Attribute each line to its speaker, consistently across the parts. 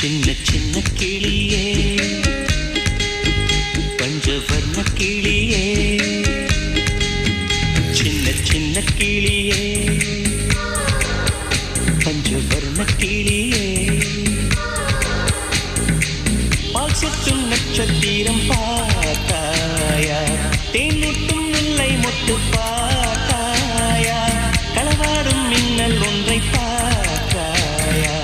Speaker 1: சின்ன சின்ன கிளியே பஞ்சவர்ண கிளியே சின்ன சின்ன கிளியே பஞ்சவர்ண கிளியே பால் சொட்டும் நட்சத்திரம் பார்த்தாயா தேன்முட்டும் முல்லை மொட்டு பார்த்தாயா களவாடும் மின்னல் ஒன்றை பார்த்தாயா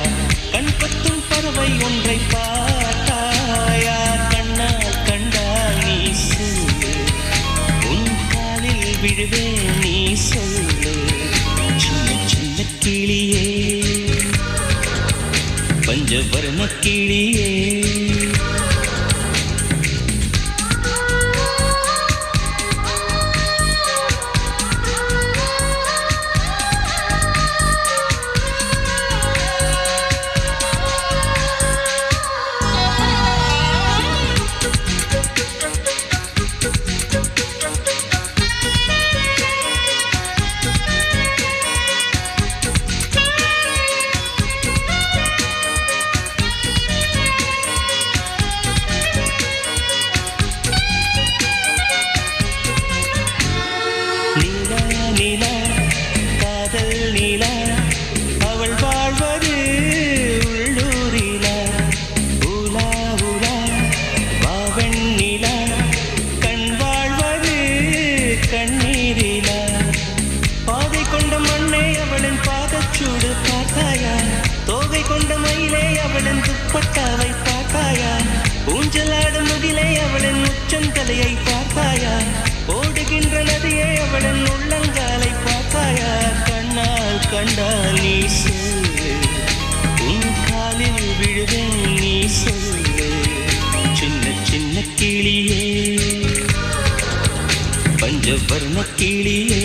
Speaker 1: கண் கொத்தும் பறவை ஒன்றை பார்த்தாயா கண்ணால் கண்டால் நீ சொல்லு உன் காலில் விழுவே நீ சொல்லு சின்ன சின்ன கிளியே பஞ்சவர்ண கிளியே பட்டாவை பார்த்தாயா ஊஞ்சலாடும் முகிலே அவளின் உச்சந்தலையை பார்த்தாயா ஓடுகின்ற நதியே அவளின் உள்ளங்காலை பார்த்தாயா கண்ணால் கண்டால் நீ சொல்லு உன் காலில் விழுவேன் நீ சொல்லு சின்ன சின்ன கிளியே பஞ்சவர்ண கிளியே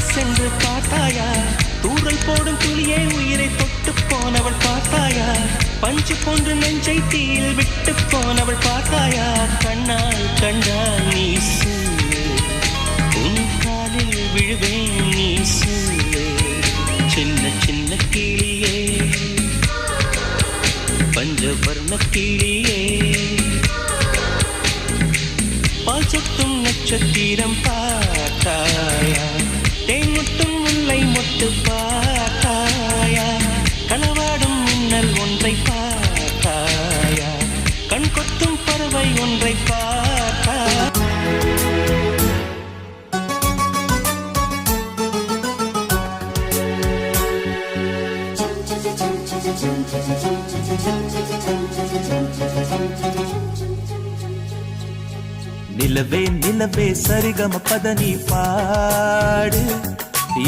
Speaker 1: சென்று பார்த்தாயா தூரல் போடும் துளியே உயிரை தொட்டு போனவள் பார்த்தாயா பஞ்சு போன்று நெஞ்சை தீயில் விட்டு போனவள் பார்த்தாயா கண்ணால் கண்டால் நீ சொல்லு உன் காலில் விழுவேன் நீ சொல்லு சின்ன சின்ன கிளியே பஞ்சவர்ண கிளியே பால் சொட்டும் நட்சத்திரம் பார்த்தாயா தேன்முட்டும் முல்லை மொட்டு பார்த்தாயா களவாடும் மின்னல் ஒன்றை பார்த்தாயா கண் கொத்தும் பறவை ஒன்றை பார்த்தாயா
Speaker 2: நிலவே நிலவே சரிகம பதனி பாடு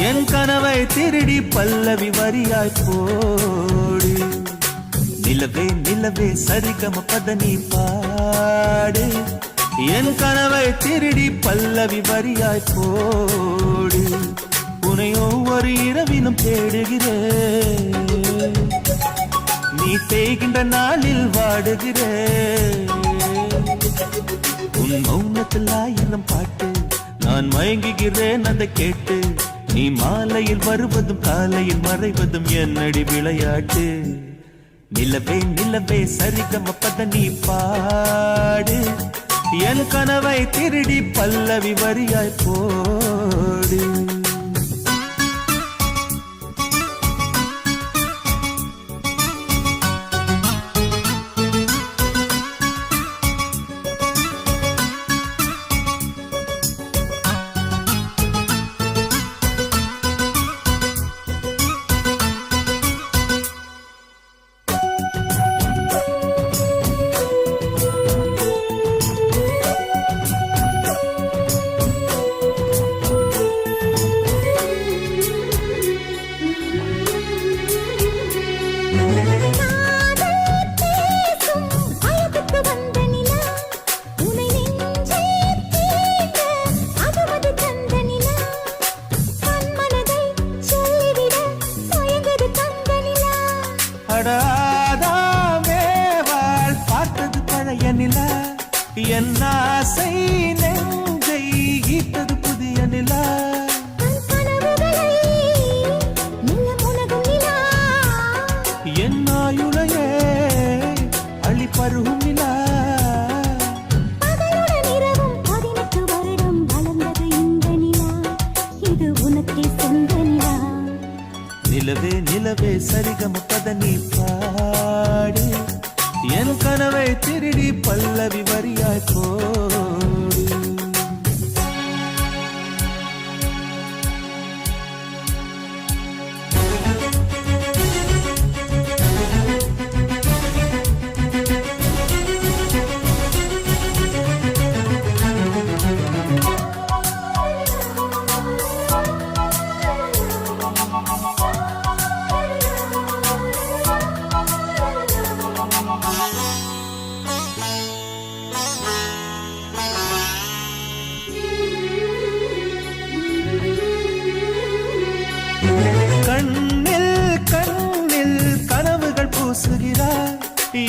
Speaker 2: என் கனவை திருடி பல்லவி வரியாய் போடு நிலவே நிலவே சரிகம பதனி பாடு என் கனவை திருடி பல்லவி வரியாய் போடு உன்னை ஒவ்வொரு இரவிலும் தேடுகிறேன் நீ தேய்கின்ற நாளில் வாடுகிறேன் உன் மௌனத்தில் ஆயிரம் பாட்டு நான் மயங்குகிறேன் அதை கேட்டு நீ மாலையில் வருவதும் காலையில் மறைவதும் என்னடி விளையாட்டு நிலவே நிலவே சரிகம பத நீ பாடு என் கனவை திருடி பல்லவி வரியாய் போடு பார்த்தது பழைய நிலா என் ஆசை நெஞ்சை ஈட்டது புதிய நிலா என் ஆயுளையே அழி பருகும் நிலா நிலவே நிலவே சரிகம பத நீ பாடு என் கனவை திருடி பல்லவி வரியாய் போடு கண்ணில் கண்ணில் கனவுகள் பூசுகிறாய்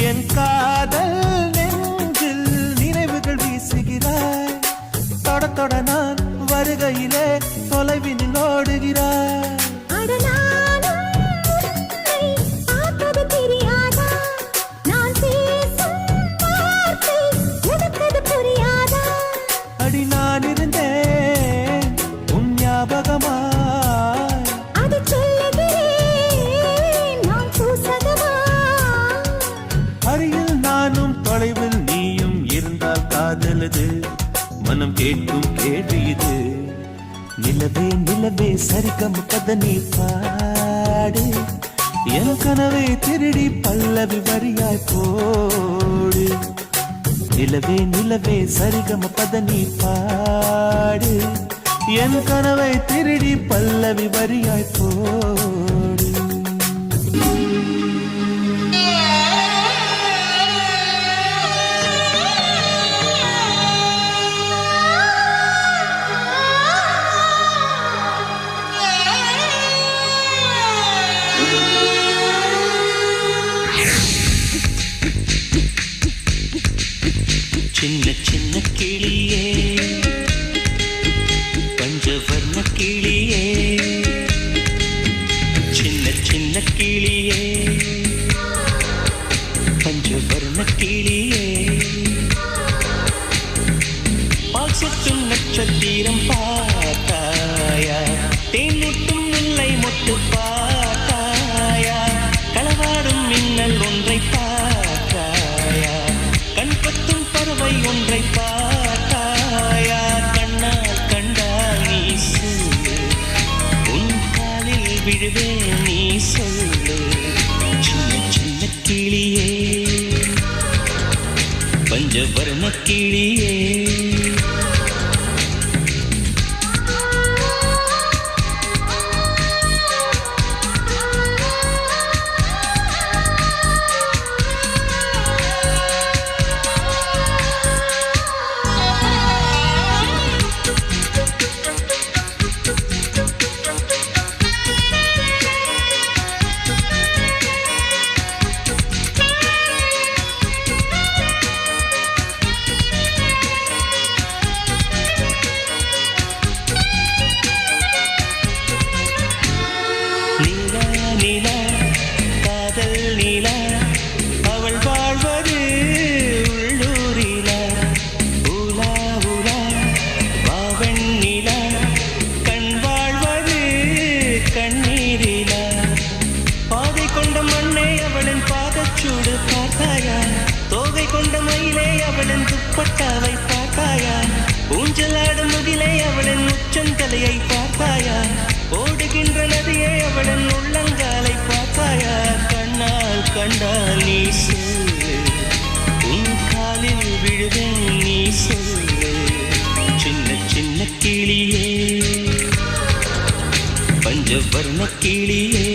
Speaker 2: என் காதல் நெஞ்சில் நினைவுகள் வீசுகிறாய் தொட தொட நான் வருகையிலே தொலைவினில் ஓடுகிறாய் அடி நான் இருந்தேன் உன் ஞாபகமா தொலைவில் நீயும் இருந்தால் காதலது மனம் கேட்கும் கேள்வி இது நிலவே நிலவே சரிகம பத நீ பாடு என் கனவை திருடி பல்லவி வரியாய் போடு நிலவே நிலவே சரிகம பத நீ பாடு என் கனவை திருடி பல்லவி வரியாய் போடு
Speaker 1: சின்ன சின்ன கிளியே பஞ்சவர்ண கிளியே சின்ன சின்ன கிளியே பஞ்சவர்ண கிளியே பால் சொட்டும் நட்சத்திரம் பார்த்தாயா தேன்முட்டும் முல்லை மொட்டு பார்த்தாயா களவாடும் மின்னல் ஒன்றை பார்த்தாயா கண் பத்தும் பறவை ஒன்றை பார்த்தாயா கண்ணால் கண்டால் நீ சொல்லு உன் காலில் விழுவே நீ சொல்லு சின்ன சின்ன கிளியே பஞ்சவர்ண கிளியே கண்டால் நீ சொல்லு, உன் காலில் விழுவேன் நீ சொல்லு. சின்ன சின்ன கிளியே, பஞ்சவர்ண கிளியே,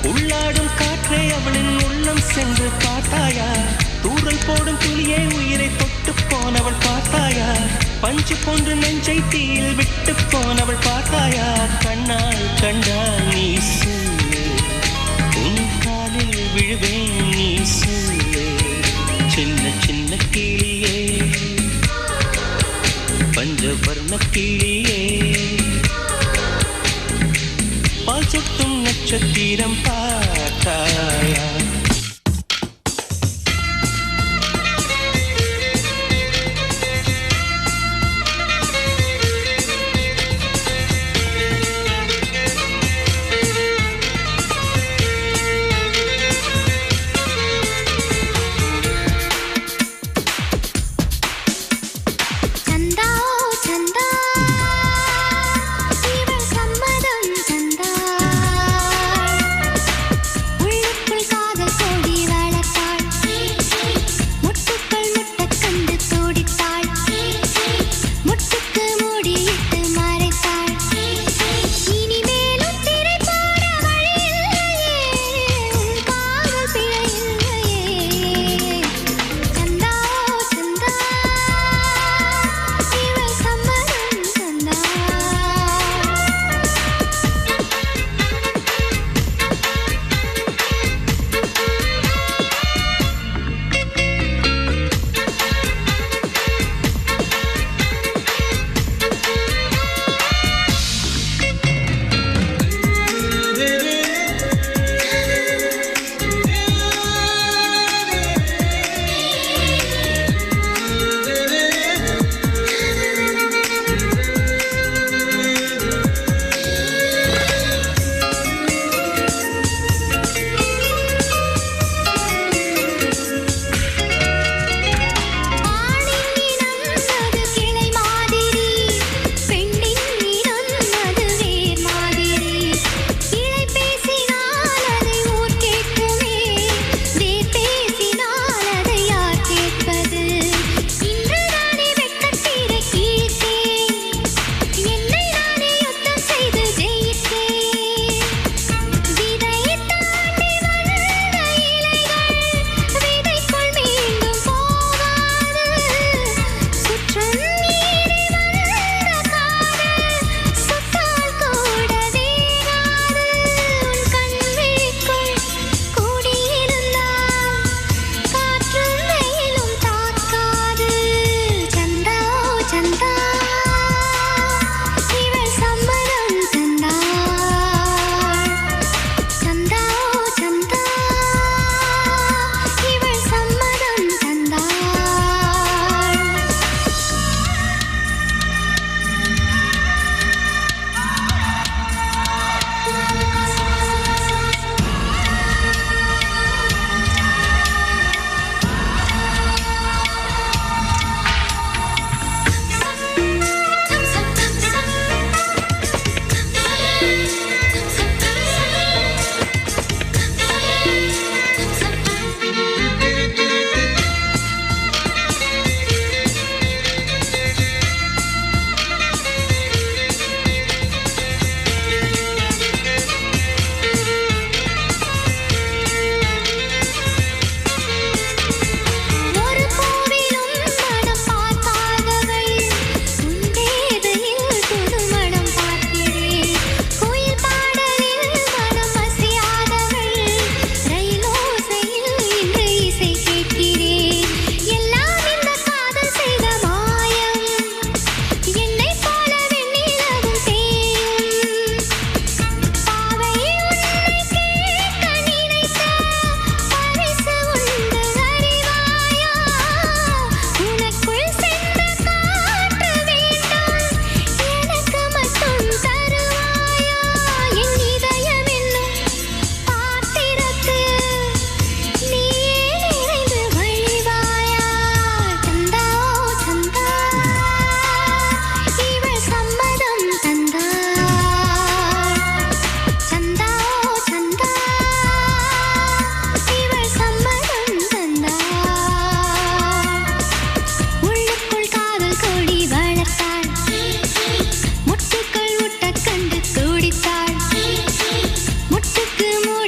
Speaker 1: உள்ளாடும் காற்றே அவளின் உள்ளம் சென்று பார்த்தாயா? தூரல் போடும் துளியே உயிரை தொட்டு போனவள் பார்த்தாயா? பஞ்சு போன்று நெஞ்சை தீயில் விட்டு போனவள் பார்த்தாயா? கண்ணால் கண்டால் நீ சொல்லு, உன் காலில் விழுவேன் நீ சொல்லு. சின்ன சின்ன கிளியே, பஞ்சவர்ண கிளியே, பால் சொட்டும் நட்சத்திரம் பார்த்தாயா?
Speaker 3: காதல்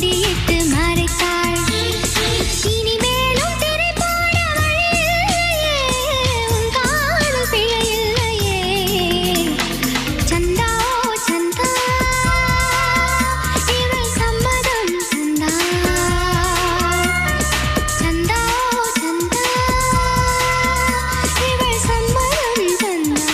Speaker 3: கொடியிட்டு மறைத்தாள். இனிமேலும் திரை போட வழியில்லையே, உன் காதல் பிழையில்லையே. சந்தா சந்தா இவள் சம்மதம் தந்தாள். சந்தா சந்தா இவள் சம்மதம் தந்தாள்.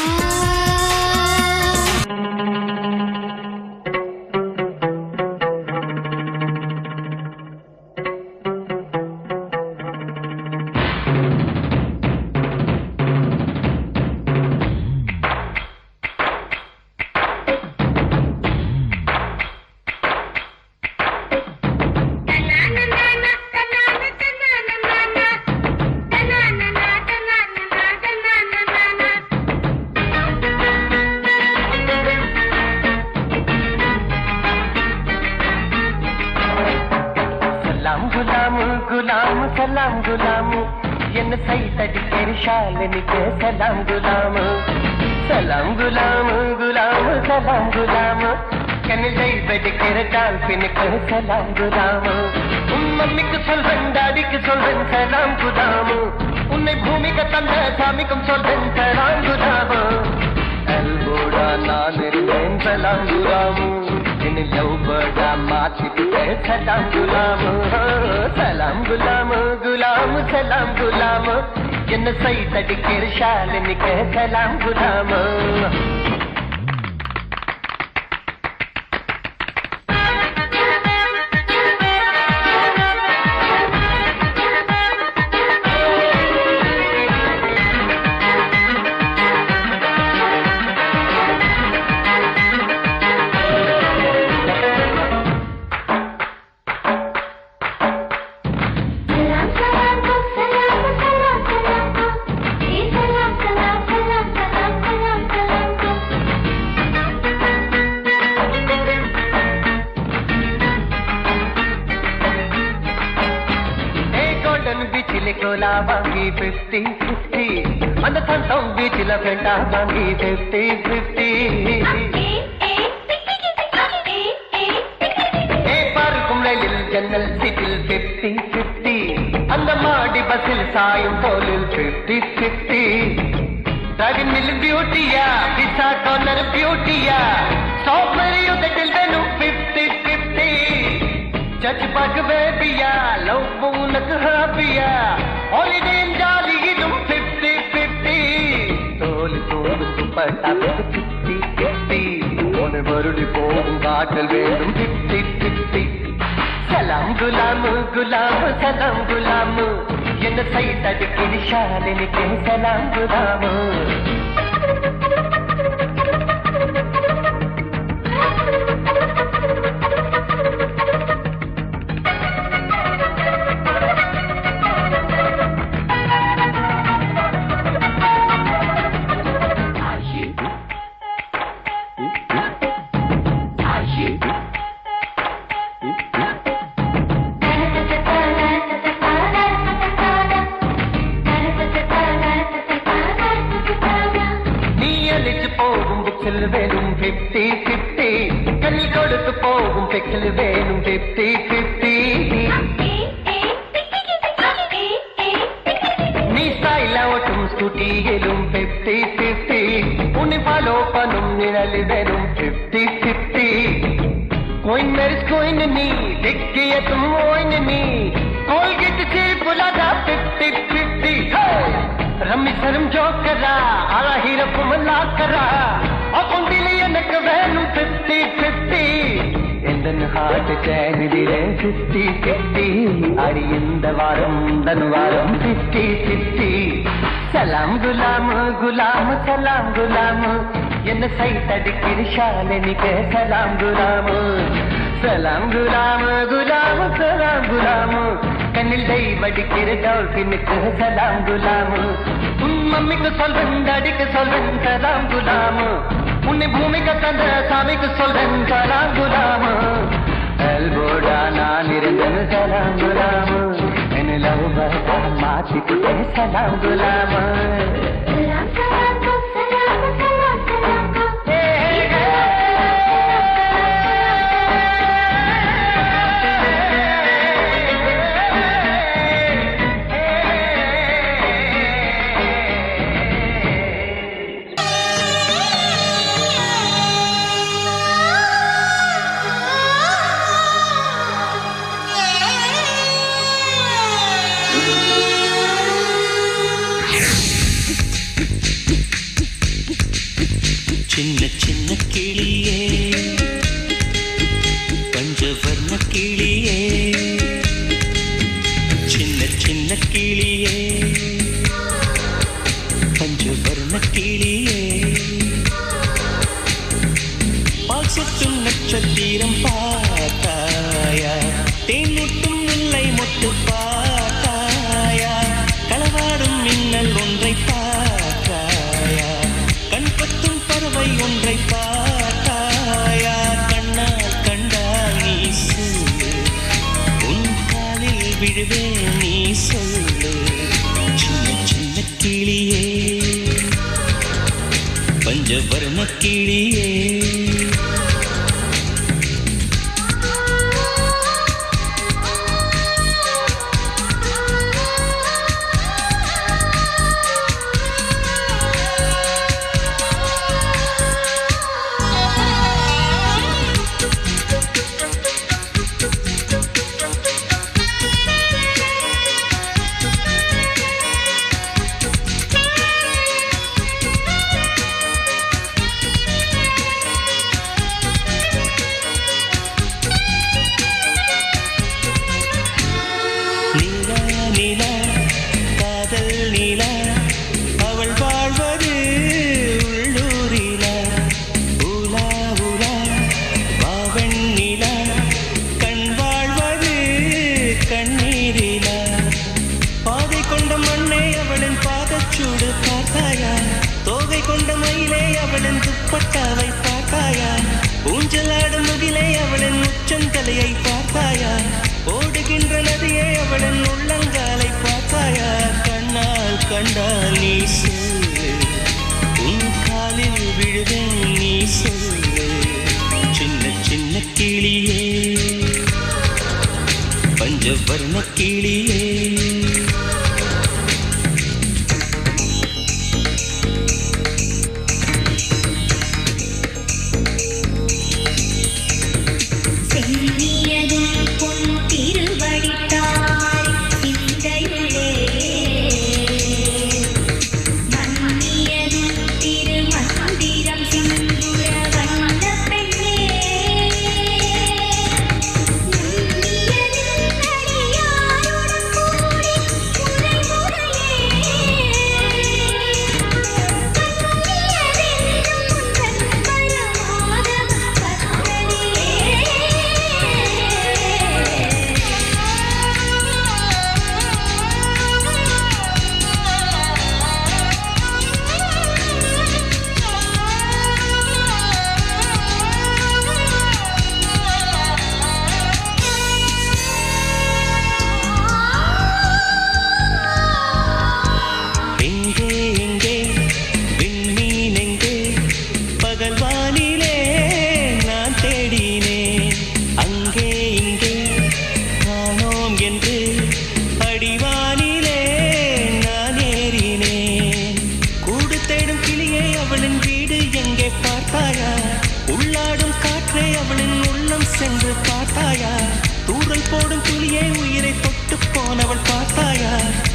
Speaker 1: சலாம் குலாம் குலாம் சலாம் குலாம் என்ன சைத்தடிக்கிற ஷாலினிக்கு சலாம் குலாம் சலாம் குலாம் குலாம் சலாம் குலாம் கண்ணிலை வெடிக்கிற டால்பினுக்கு சலாம் குலாம் உன் மம்மிக்கு சொல்றேன் டாடிக்கு சொல்றேன் சலாம் குலாம் உன்னை பூமிக்கு தந்த சாமிக்கும் சொல்றேன் சலாம் குலாம் அல்போடா நான் இருந்தேன் சலாம் Ghulam in love bada maathitte salam gulam gulam salam gulam enna sai tadikir shalinike salam gulam cola வாங்கி 50-50 அந்த தந்தம் வீட்டில ஃப்ரெண்டா வாங்கி 50-50 பார்க்கும் ரயிலில் ஜன்னல் சீட்டில் 50-50 அந்த மாடி பஸ்ஸில் சாயும் தோலில் 50-50 டிரைவிங் மில் பியூட்டியா பிசா கார்னர் பியூட்டியா ஸ்ட்ராபெரி உதட்டில் வேணும் 50-50 சர்ச் பார்க்க பேபியா லவ் உனக்கு ஹாப்பியா ஹாலிடே ஜாலியிலும் 50-50 தோலி தோடு துப்பட்டா 50-50 உன மறுடி போகும் காற்றல் வேண்டும் 50-50 சலாம் குலாம் குலாம் சலாம் குலாம் என்ன சைத்தடிக்கிற ஷாலினிக்கு சலாம் குலாம் வேணும் 50-50 கண்ணில் கொடுத்து போகும் பெக்ஸில் வேணும் 50-50 நீ ஸ்டைலா ஓட்டும் ஸ்கூட்டியிலும் 50-50 உன்னை ஃபாலோ பண்ணும் நிழலில் வேணும் 50-50 கோயின் மேரிஸ் கோயின் நீ டிக்கிய தும் ஓயின் நீ கோல்கேட் से बुलादा 50-50 रम्मी शर्म जो करा आला ही रफम ला करा अपन दिल எனக்கு வேணும் 50-50 எந்தன் ஹார்ட் சேனிலே 50-50 அடி இந்த வாரம் தன் வாரம் 50-50 சலாம் குலாம் குலாம் சலாம் குலாம் என்ன சைத்தடிக்கிற ஷாலினிக்கு சலாம் குலாம் சலாம் குலாம் குலாம் சலாம் குலாம் கண்ணில் தை வடிக்கிற டால்பினுக்கு சலாம் குலாம் உன் மம்மிக்கு சொல்றேன் டாடிக்கு சொல்றேன் சலாம் குலாம் உன்னை பூமிக்கு தந்த சாமிக்கு சொல்றேன் சலாம் குலாம் அல்போடா நான் இருந்தேன் சலாம் குலாம் என் லவ் பர்தா மாத்திக்கிட்டே சலாம் குலாம்
Speaker 2: விழுவேன் நீ சொல்லு சின்ன சின்ன கிளியே பஞ்சவர்ண கிளியே துப்பட்டாவை பார்த்தாயா ஊஞ்சலாடும் முகிலே அவளின் உச்சந்தலையை பார்த்தாயா ஓடுகின்ற நதியே அவளின் உள்ளங்காலை பார்த்தாயா கண்ணால் கண்டால் நீ சொல்லு உன் காலில் விழுவேன் நீ சொல்லு சின்ன சின்ன கிளியே பஞ்சவர்ண கிளியே சென்று பார்த்தாயா தூரல் போடும் துளியே உயிரை தொட்டு போனவள் பார்த்தாயா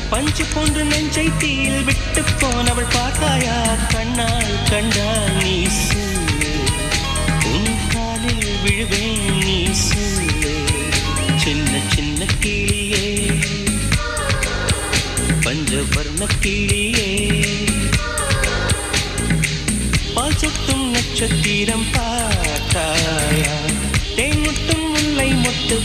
Speaker 2: பஞ்சு போன்று நெஞ்சை தீயில் விட்டு போனவள் பார்த்தாயா கண்ணால் கண்டால் நீ சொல்லு உன் காலில் விழுவேன் நீ சொல்லு சின்ன சின்ன கிளியே பஞ்சவர்ண கிளியே பால் சொட்டும் நட்சத்திரம் பார்த்தாயா தேன் முட்டும் முல்லை மொட்டு